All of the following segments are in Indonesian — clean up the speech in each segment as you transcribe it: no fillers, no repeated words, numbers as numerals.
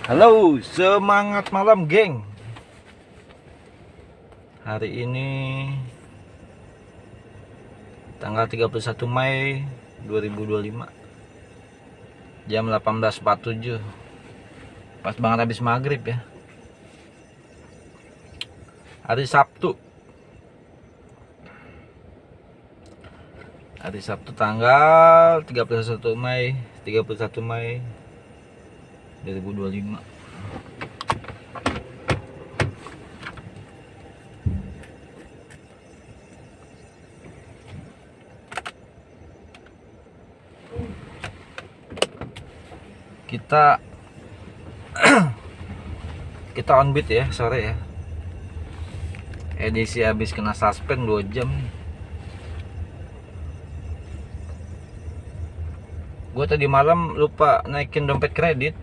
Halo, semangat malam, geng. Hari ini tanggal 31 Mei 2025. Jam 18.47. Pas banget habis maghrib ya. Hari Sabtu. Hari Sabtu tanggal 31 Mei 2025. Kita on beat ya sore ya. Edisi habis kena suspend 2 jam nih. Gue tadi malam lupa naikin dompet kredit.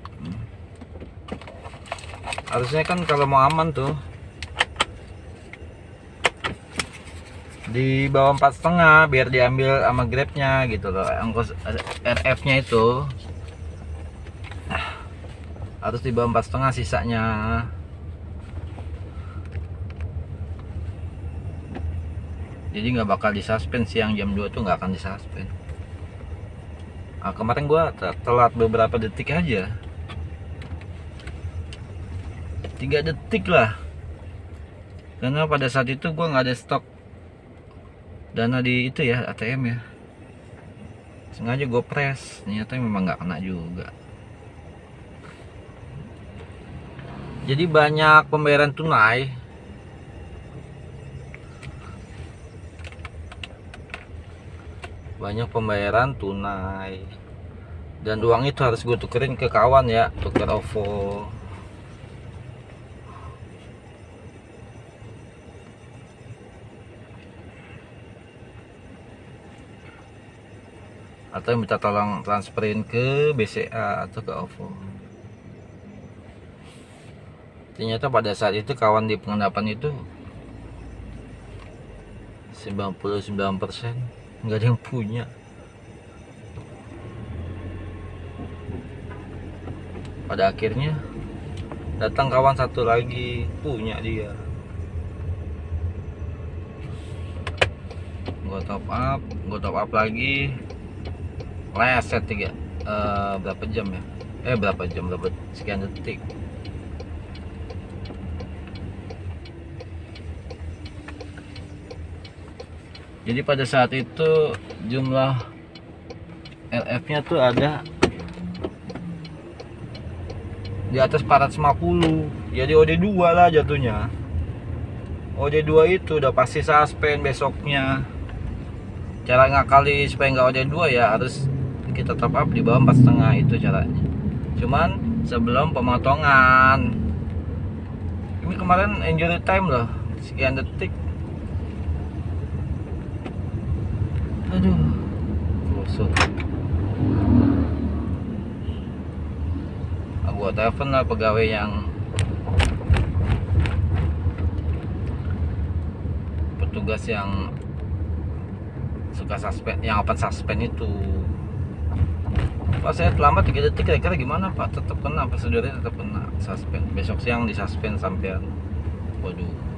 Harusnya kan kalau mau aman tuh di bawah 4,5 biar diambil sama Grabnya gitu loh, ongkos RF-nya itu harus di bawah 4,5 sisanya. Jadi nggak bakal disuspend, siang jam 2 tuh nggak akan disuspend. Nah, kemarin gua telat beberapa detik aja, 3 detik lah, karena pada saat itu gua nggak ada stok dana di itu ya, ATM ya. Sengaja gue press, ternyata memang nggak kena juga. Jadi banyak pembayaran tunai. Dan uang itu harus gue tukerin ke kawan ya, tuker OVO. Atau minta tolong transferin ke BCA atau ke OVO. Ternyata pada saat itu kawan di pengendapan itu 99% nggak ada yang punya. Pada akhirnya datang kawan satu lagi, punya dia. Gue top up lagi, leset berapa jam ya? Berapa sekian detik. Jadi pada saat itu jumlah LF-nya tuh ada di atas 450. Jadi OD2 lah jatuhnya. OD2 itu udah pasti suspend besoknya. Cara ngakali supaya nggak OD2 ya harus kita top up di bawah 4,5, itu caranya. Cuman sebelum pemotongan. Ini kemarin injury time loh, sekian detik. Aduh, gosok. Gua telepon lah pegawai yang petugas yang suka suspend, yang open suspend itu. Pak, saya terlambat 3 detik, kira-kira gimana Pak? Tetap kena, prosedurnya tetap kena suspend. Besok siang disuspend sampean. Waduh.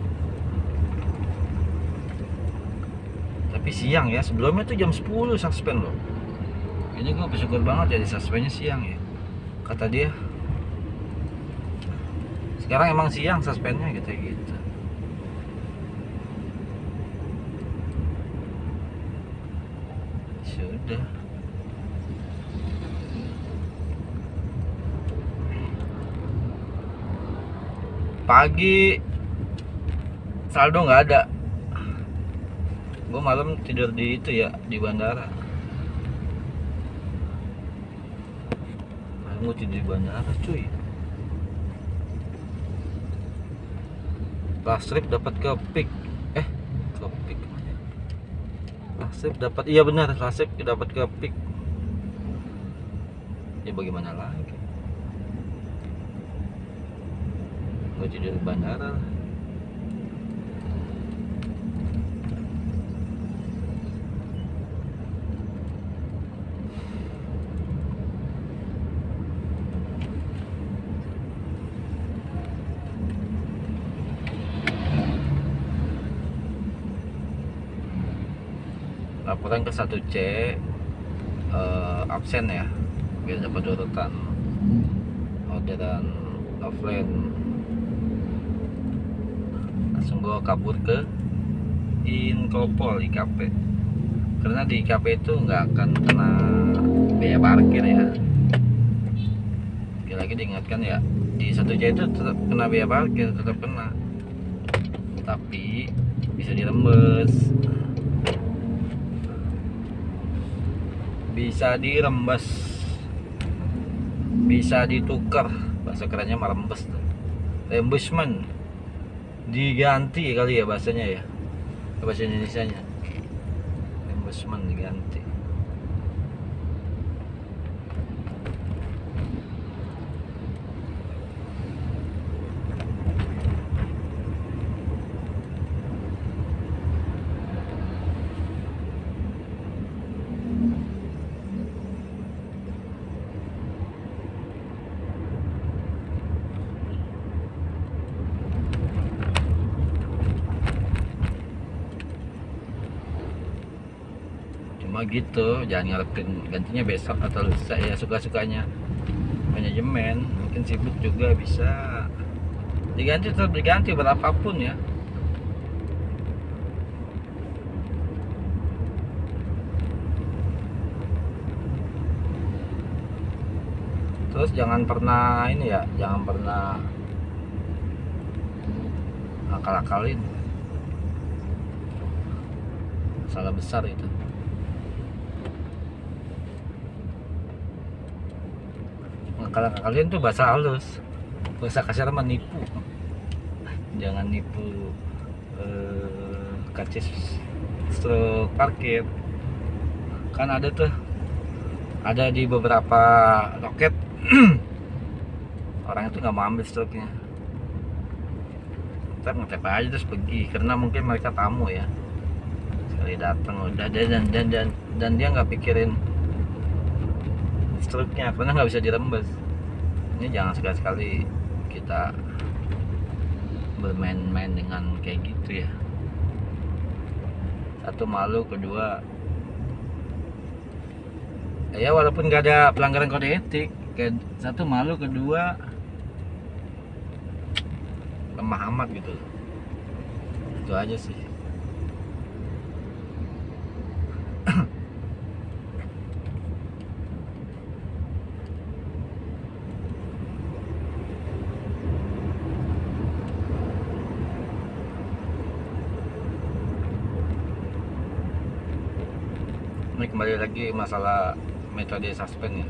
Tapi siang ya, sebelumnya tuh jam 10 suspend loh. Ini gue bersyukur banget ya di suspendnya siang ya, kata dia. Sekarang emang siang suspendnya gitu. Sudah. Pagi saldo nggak ada. Gue malam tidur di itu ya, di bandara. Gue tidur di bandara cuy. Last trip dapat ke Peak. Ke Peak. Last trip dapat, iya benar, last trip dapat ke Peak. Ya bagaimana lagi? Gue tidur di bandara lah. orang ke 1C absen ya, biar dapat urutan orderan offline. Langsung gue kabur ke Inkopol IKP, karena di IKP itu nggak akan kena biaya parkir ya. Lagi diingatkan ya, di 1C itu tetap kena biaya parkir, tetap kena, tapi bisa dirembes, bisa ditukar, bahasa kerennya merembes tuh. Reimbursement diganti kali ya bahasanya ya, bahasa Indonesianya. Reimbursement diganti. Cuma gitu, jangan ngarepin gantinya besok atau lusa ya, suka-sukanya manajemen. Mungkin sibuk juga, bisa diganti, tetap diganti berapapun ya. Terus jangan pernah ini ya, jangan pernah akal-akalin, salah besar itu. Kalian tuh bahasa halus, bahasa kasar menipu. Jangan nipu karcis struk parkir. Kan ada tuh, ada di beberapa loket orang itu nggak mau ambil struknya, ntar ngetep aja terus pergi, karena mungkin mereka tamu ya, sekali datang udah dan dia nggak pikirin struknya karena nggak bisa dirembes. Ini jangan sekali-sekali kita bermain-main dengan kayak gitu ya. Satu, malu. Kedua ya, walaupun nggak ada pelanggaran kode etik, satu malu, kedua lemah amat gitu. Itu aja sih. Ini kembali lagi masalah metode suspend ya.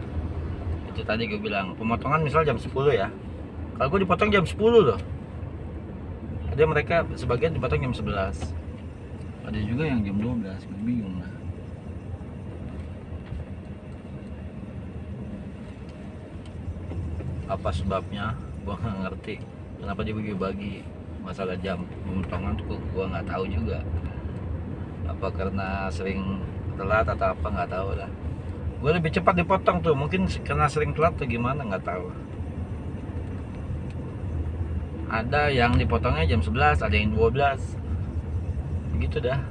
Itu tadi gue bilang, pemotongan misal jam 10 ya. Kalau gue dipotong jam 10 loh. Ada mereka sebagian dipotong jam 11. Ada juga yang jam 12, gue bingung lah. Apa sebabnya? Gue nggak ngerti. Kenapa dibagi-bagi masalah jam pemotongan tuh, gue nggak tahu juga. Apa karena sering telat atau apa, nggak tahu lah. Gue lebih cepat dipotong tuh, mungkin karena sering telat atau gimana, nggak tahu. Ada yang dipotongnya jam 11, ada yang 12, begitu dah.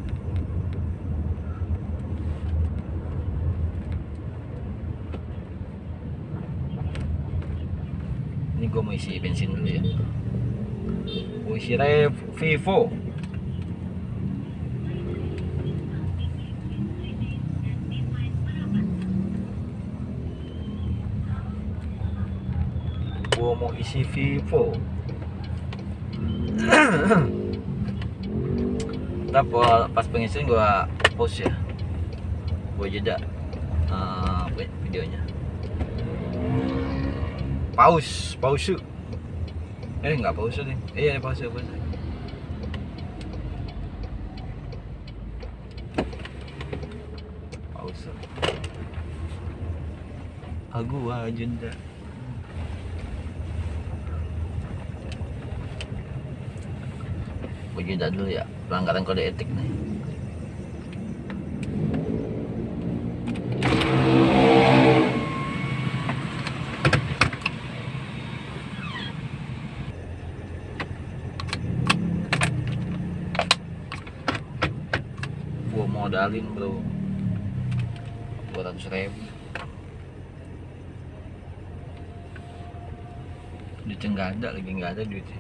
Ini gue mau isi bensin dulu ya. Gue isi Vivo. Gue mau isi Vivo. Ntar pas pengisian gue post ya, gue jeda videonya. Pause nggak pause nih. Iya, pause. Pause. Gua jeda. Gue jeda dulu ya, pelanggaran kode etik nih. Gue modalin bro. 200.000 duitnya nggak ada, lagi nggak ada duitnya.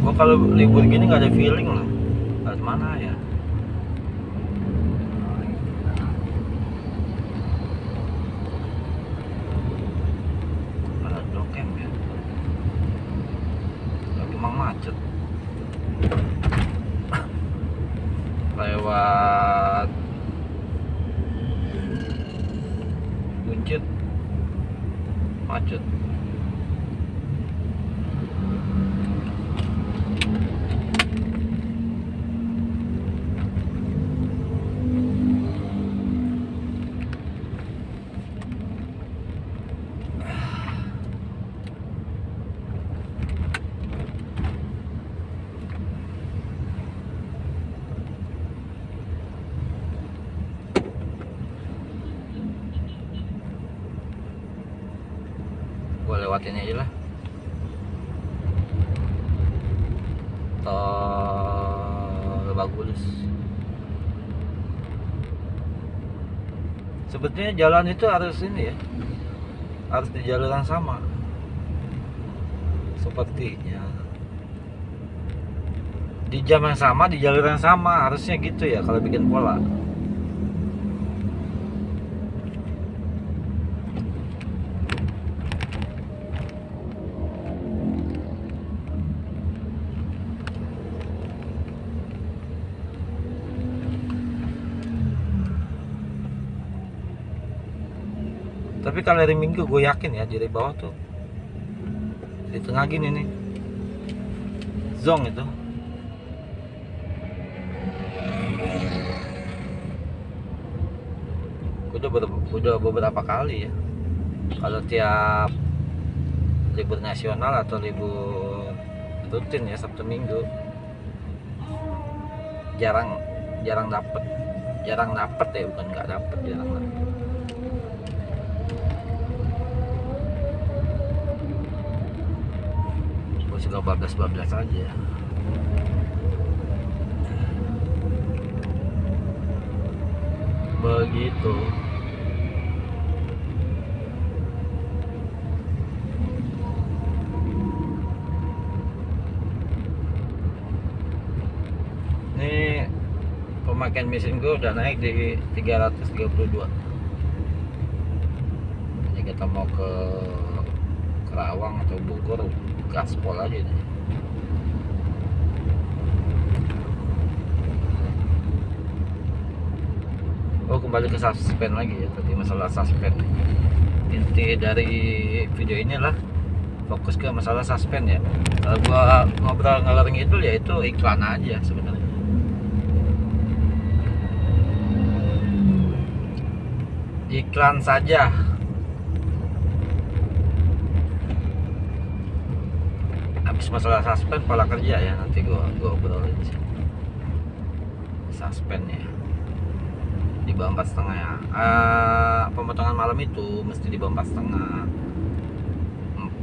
Gua kalau libur gini nggak ada feeling lah, harus mana ya. Macet lewat Buncit macet. Gue lewatin aja lah. Tol bagus. Sebetulnya jalan itu harus ini ya, harus di jalur yang sama. Sepertinya di jam yang sama, di jalur yang sama, harusnya gitu ya kalau bikin pola. Tapi kalau hari Minggu gue yakin ya, dari bawah tuh di tengah gini nih zong itu udah beberapa kali ya, kalau tiap libur nasional atau libur rutin ya, Sabtu Minggu jarang dapet ya, bukan nggak dapet, jarang dapet. Gue suka bablas aja. Begitu. Ini pemakaian mesin gue udah naik di 332. Jadi kita mau ke Kerawang atau Bogor, gaspol aja nih. Oh, kembali ke suspend lagi ya, tadi masalah suspend. Inti dari video inilah fokus ke masalah suspend ya. Kalau gua ngobrol ngalor ngidul ya itu iklan aja sebenarnya. Iklan saja. Habis masalah suspend pola kerja ya, nanti gua obrolin sih. Suspendnya di bawah 4,5 ya. Pemotongan malam itu mesti di bawah 4,5,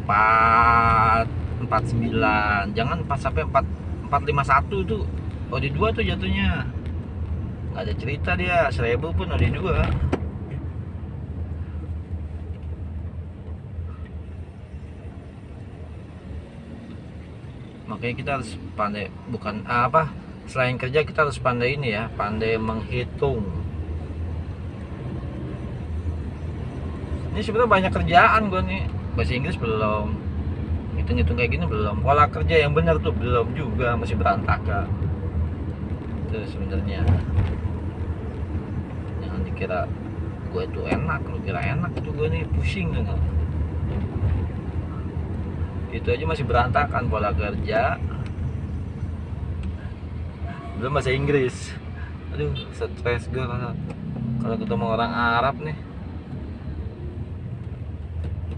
4,49, jangan 4 sampai 4,51 tuh OD2 tuh jatuhnya. Nggak ada cerita dia 1.000 pun OD2. Makanya kita harus pandai, bukan selain kerja kita harus pandai ini ya, pandai menghitung. Ini sebenarnya banyak kerjaan gue nih, bahasa Inggris belum, hitung-hitung kayak gini belum, pola kerja yang benar tuh belum juga, masih berantakan. Itu sebenarnya jangan dikira gue itu enak, lu kira enak itu gue nih pusing tuh. Itu aja masih berantakan pola kerja, belum bahasa Inggris. Aduh, stres gue kalau ketemu orang Arab nih.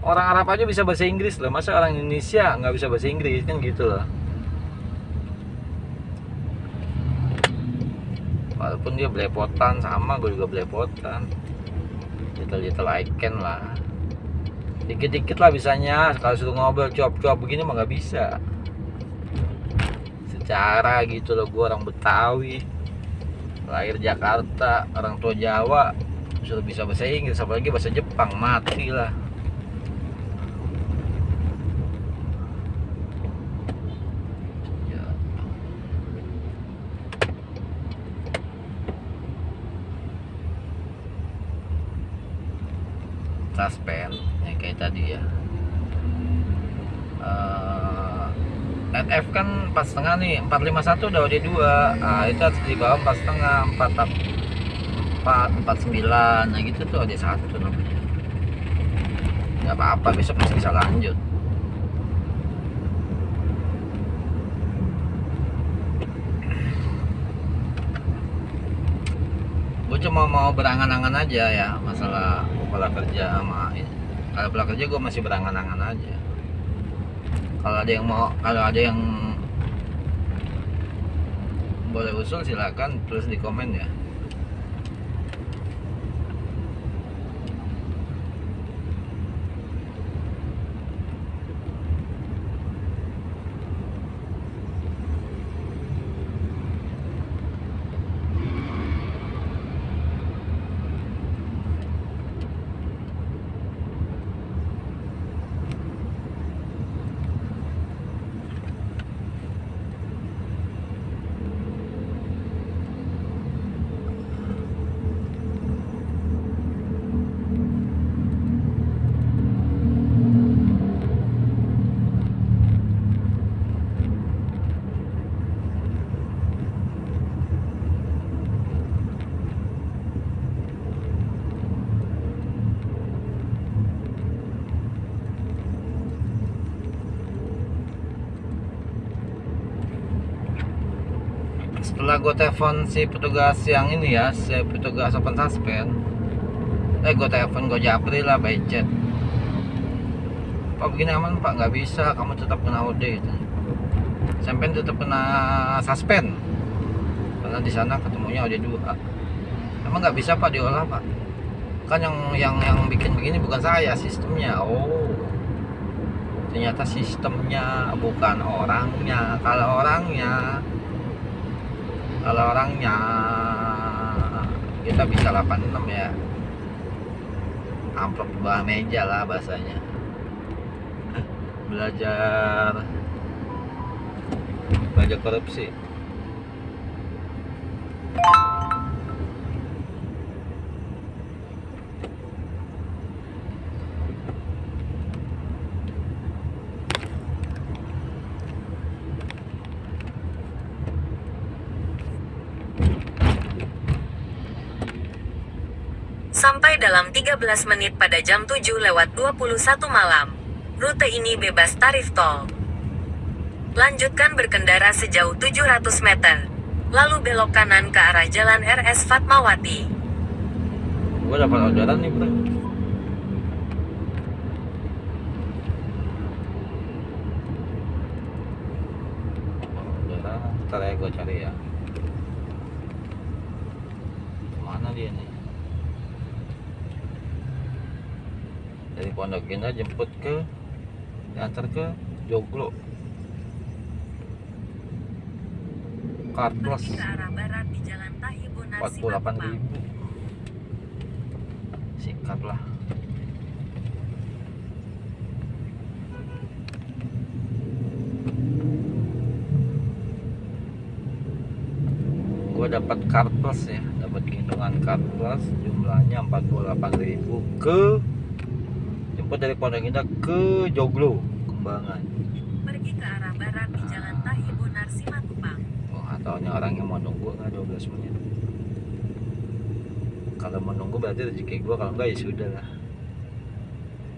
Orang Arab aja bisa bahasa Inggris loh, masa orang Indonesia nggak bisa bahasa Inggris, kan gitu loh. walaupun dia belepotan, sama gue juga belepotan, little icon lah, dikit-dikit lah bisanya. Kalau suruh ngobrol cuap-cuap begini mah nggak bisa. Secara gitu loh, gue orang Betawi, lahir Jakarta, orang tua Jawa, suruh bisa bahasa Inggris apalagi bahasa Jepang, mati lah. Suspend ya kayak tadi ya. NF kan 4,5 nih, 451 udah OD2. Nah, itu harus di bawah 4,5, 49. Nah gitu tuh OD1 namanya. Nggak apa-apa, besok masih bisa lanjut. Gue cuma mau berangan-angan aja ya masalah pola kerja sama ini. Kalau pola kerja gue masih berangan-angan aja. Kalau ada yang boleh usul silakan tulis di komen ya. Setelah gue telepon si petugas yang ini ya, si petugas open suspend, gue telepon, gue japri lah by chat. Pak begini aman pak, nggak bisa, kamu tetap kena OD gitu. Sampai tetap kena suspend karena di sana ketemunya OD2. Emang nggak bisa pak diolah pak? Kan yang bikin begini bukan saya, sistemnya. Oh, ternyata sistemnya bukan orangnya. Kalau orangnya kita bisa 86 ya, amplop di bawah meja lah bahasanya. belajar korupsi. Sampai dalam 13 menit pada jam 7:21 malam. Rute ini bebas tarif tol. Lanjutkan berkendara sejauh 700 meter. Lalu belok kanan ke arah Jalan RS Fatmawati. Gue dapat orderan nih bro. Orderan, ntar ya gue cari ya. Mana dia nih? Dari Pondok Indah jemput ke, diantar ke Joglo. Card plus 48.000. Sikat lah. Gue dapat card plus ya, dapat hitungan card plus jumlahnya 48.000 ke jemput dari Pondok Indah ke Joglo Kembangan. Pergi ke arah barat di Jalan Tahibunar Simatupang. Taunya orang yang mau nunggu nggak 12 menit. Kalau mau nunggu berarti rezeki gue, kalau enggak ya sudah lah.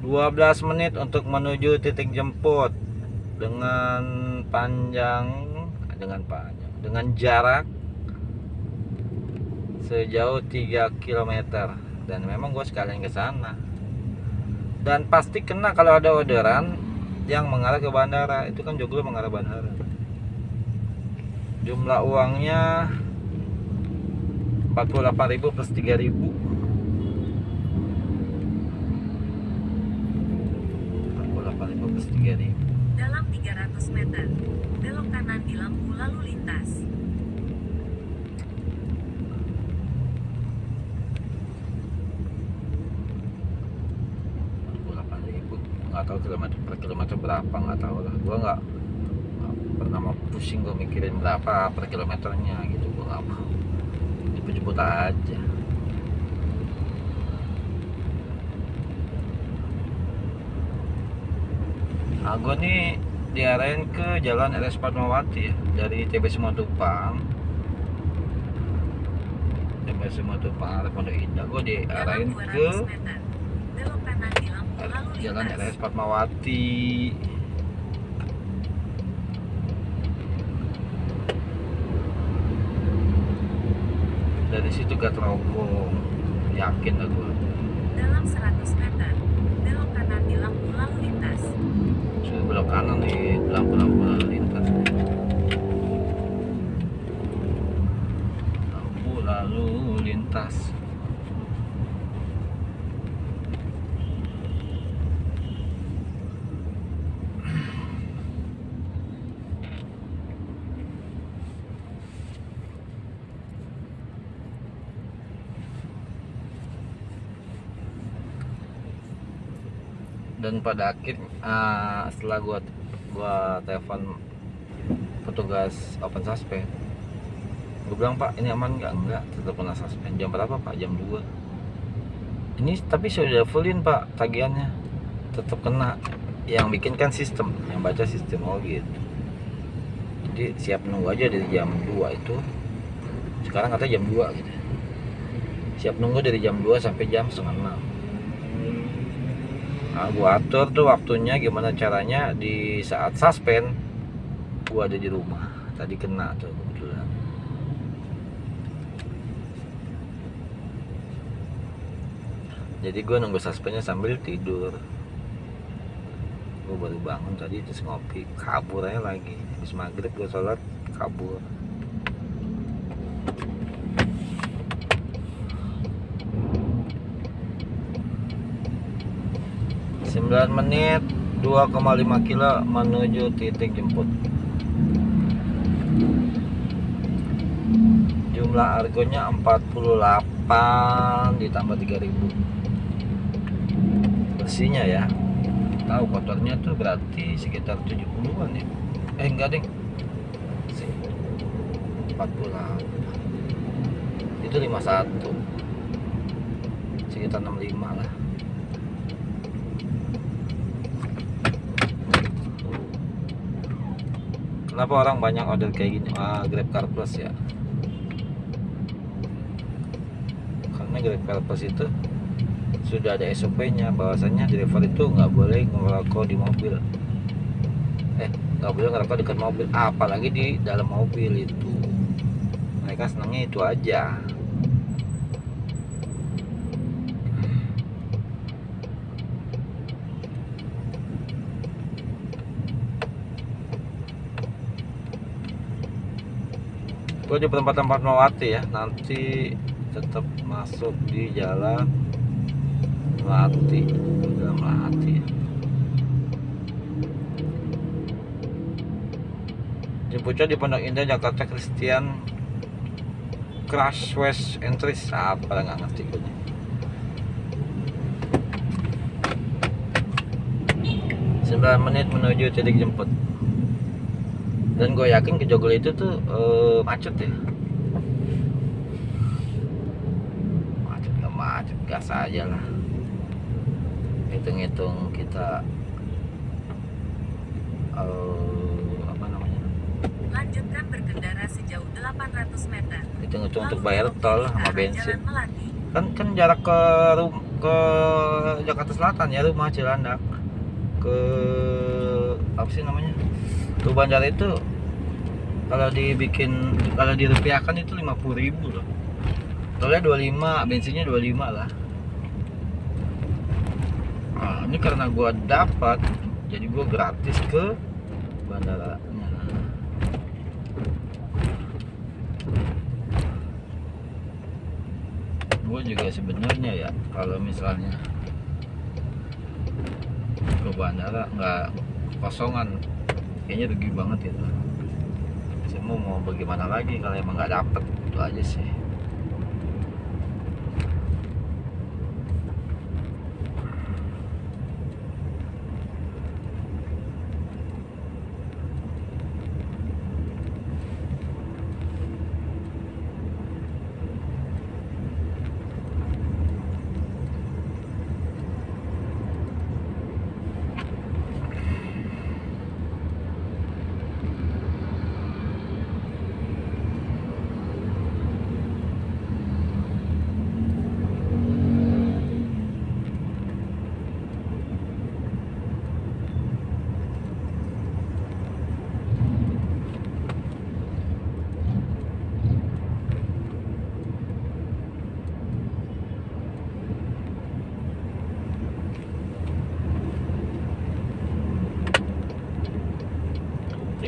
12 menit untuk menuju titik jemput dengan jarak sejauh 3 km, dan memang gue sekalian ke sana. Dan pasti kena kalau ada orderan yang mengarah ke bandara. Itu kan Joglo mengarah bandara. Jumlah uangnya 48.000 plus 3.000. 48.000 plus 3.000. Dalam 300 meter, belok kanan di lampu lalu lintas. Nggak tahu kilometer per kilometer berapa, nggak tahu lah. Gua nggak pernah mau pusing gua mikirin berapa per kilometernya gitu. Gua nggak mau, jemput-jemput aja. Nah, gua nih diarahin ke jalan RS Fatmawati ya, dari TB Simatupang. TB Simatupang arah Pondok Indah. Gua diarahin Dalam 200 ke meter, belok kanan di lampu lalu jalan lintas. RS Fatmawati. Dari situ gak terobong, yakin lah gue. Dalam 100 meter, belok kanan di lampu lalu lintas. Sudah belok kanan di lampu-lampu lalu lintas. Lampu lalu lintas. Dan pada akhir setelah gua telepon petugas open suspend, gue bilang, Pak ini aman enggak tetap kena suspend. Jam berapa Pak? Jam 2. Ini tapi sudah fullin Pak tagihannya, tetap kena. Yang bikin kan sistem, yang baca sistem. Oh gitu. Jadi siap nunggu aja dari jam 2 itu. Sekarang katanya jam 2 gitu. Siap nunggu dari jam 2 sampai jam 5:30. Nah, gua atur tuh waktunya gimana caranya di saat suspend gua ada di rumah. Tadi kena tuh kebetulan. Jadi gua nunggu suspendnya sambil tidur. Gua baru bangun tadi terus ngopi, kabur aja lagi. Habis maghrib gua sholat, kabur. Sembilan menit 2,5 kilo menuju titik jemput. Jumlah argonya 48 ditambah 3.000. Bersihnya ya. Tahu kotornya tuh berarti sekitar 70-an ya. Enggak deh. 48. Itu 51. Sekitar 65 lah. Kenapa orang banyak order kayak gini? Grab Car Plus ya. Karena Grab Car Plus itu sudah ada SOP-nya, bahwasannya driver itu nggak boleh ngerokok di mobil. Nggak boleh ngerokok dekat mobil, apalagi di dalam mobil itu. Mereka senangnya itu aja. Gue di perempatan Fatmawati ya, nanti tetap masuk di jalan Melati, jalan Melati ya. Jemputnya di Pondok Indah, Jakarta Christian Crash West Entries. Apa nggak ngerti gue. 9 menit menuju titik jemput. Dan gue yakin ke Jogol itu tuh macet ya. Macet gas aja lah. Hitung-hitung kita apa namanya? Lanjutkan berkendara sejauh 800 meter. Hitung-hitung untuk Lalu bayar belok tol kiri ke sama arah bensin. Jalan Melati. Kan jarak ke Jakarta Selatan ya, rumah Cilandak ke apa sih namanya? Tuh bandara itu kalau dirupiahkan itu 50.000 loh. Tolnya 25, bensinnya 25 lah. Nah, ini karena gua dapat, jadi gua gratis ke bandaranya. Gue juga sebenarnya ya kalau misalnya ke bandara nggak kosongan, kayaknya rugi banget itu. Semua mau bagaimana lagi kalau emang nggak dapet, itu aja sih.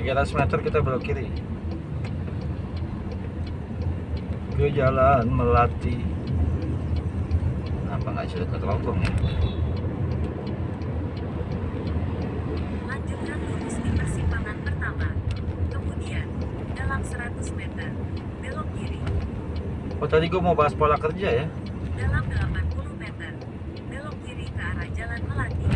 Kira 300 meter kita belok kiri ke jalan Melati. Apa nggak sudah ke Teropong ya? Lanjutkan lurus di persimpangan pertama. Kemudian, dalam 100 meter, belok kiri. Oh tadi gue mau bahas pola kerja ya. Dalam 80 meter, belok kiri ke arah Jalan Melati.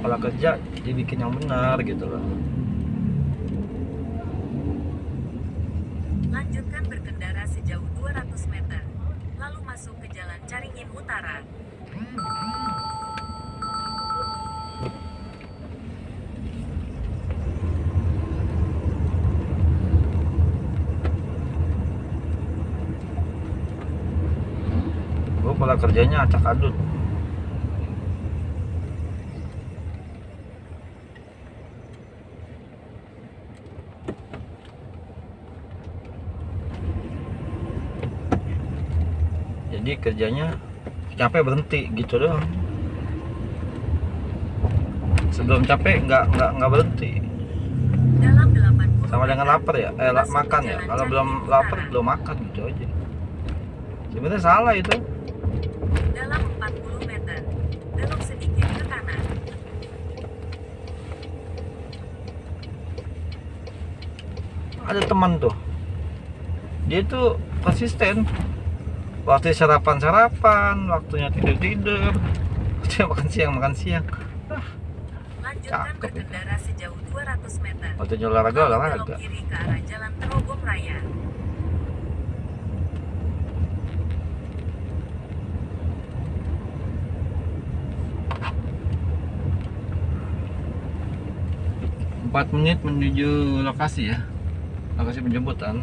Pola kerja dibikin yang benar gitu loh. Lanjutkan berkendara sejauh 200 meter, lalu masuk ke Jalan Caringin Utara. Gue pola kerjanya acak adut. Jadi kerjanya capek berhenti gitu doang. Sebelum capek nggak berhenti. Dalam 80 Sama dengan meter, lapar ya, masuk makan ke ya. Jalan Kalau Caringin belum Utara. lapar belum makan gitu aja. Sebenarnya salah itu. Dalam 40 meter, belok sedikit ke kanan. Ada teman tuh, dia tuh konsisten. Waktu sarapan, waktunya tidur, waktunya makan siang. Lanjutkan Cakep itu. berkendara sejauh 200 meter. Waktunya Lalu belok olahraga. kiri ke arah Jalan Terogong Raya. Empat menit menuju lokasi ya, lokasi penjemputan.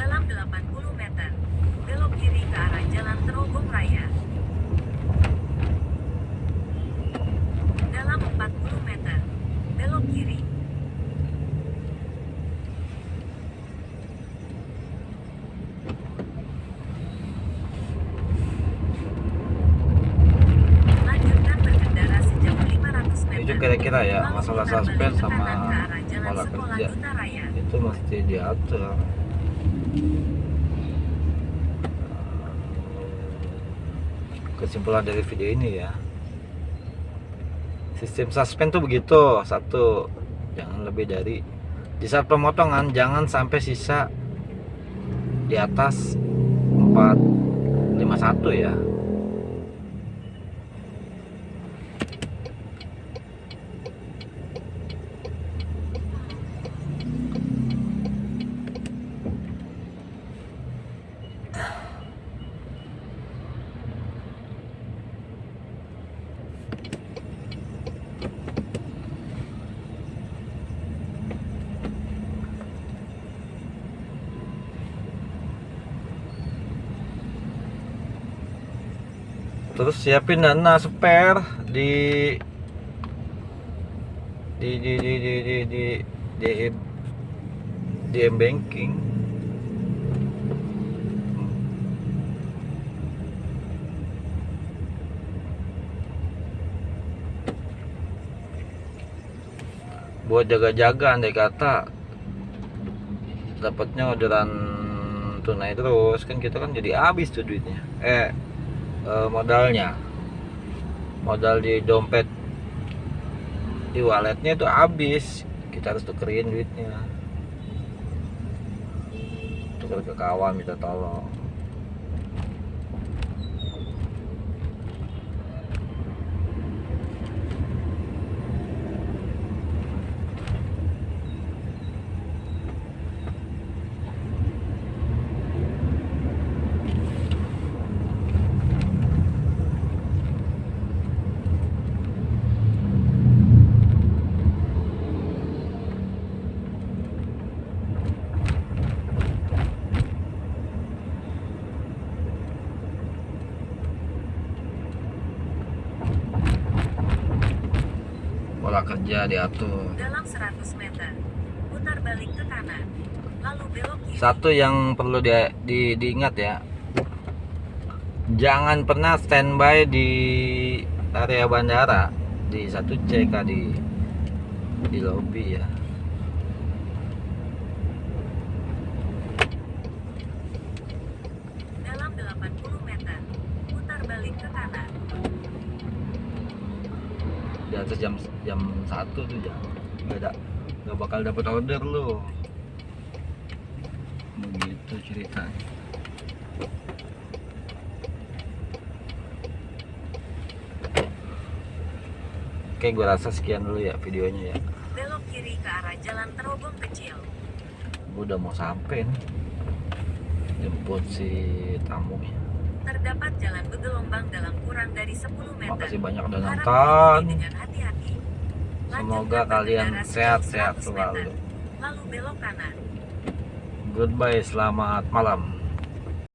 Dalam 80 meter, belok kiri ke arah Jalan Terogong Raya. Dalam 40 meter, belok kiri. Lanjutkan berkendara sejauh 500 meter. Itu kira-kira ya Lalu masalah putar suspend balik ke sama kanan ke arah Jalan pola Sekolah kerja Duta Raya. itu mesti diatur. Kesimpulan dari video ini ya, sistem suspend tuh begitu. Satu, jangan lebih dari, di saat pemotongan jangan sampai sisa di atas 451 ya. Terus siapin dana spare di di di di di di di di, di M-Banking. buat jaga-jaga, andai kata dapatnya orderan tunai terus kan, kita kan jadi habis tuh duitnya, modalnya, modal di dompet, di walletnya itu habis. Kita harus tukerin duitnya, tuker ke kawan, minta tolong. Pola kerja diatur. Dalam 100 meter, putar balik ke kanan, lalu belok kiri. Satu yang perlu diingat ya, jangan pernah standby di area bandara, di 1C kah, di lobi ya. Dalam 80 meter, putar balik ke kanan. Di atas jam 1 tuh nggak bakal dapet order lo. Begitu ceritanya. Oke, gue rasa sekian dulu ya videonya ya. Belok kiri ke arah jalan terobong kecil. Gue udah mau sampai nih, jemput si tamunya. Terdapat jalan bergelombang dalam kurang dari 10 meter. Makasih banyak udah Harap nonton. mengemudi dengan hati-hati. Semoga Lanjutkan kalian berkendara sejauh sehat-sehat 100 selalu. meter, lalu belok kanan. Goodbye, selamat malam.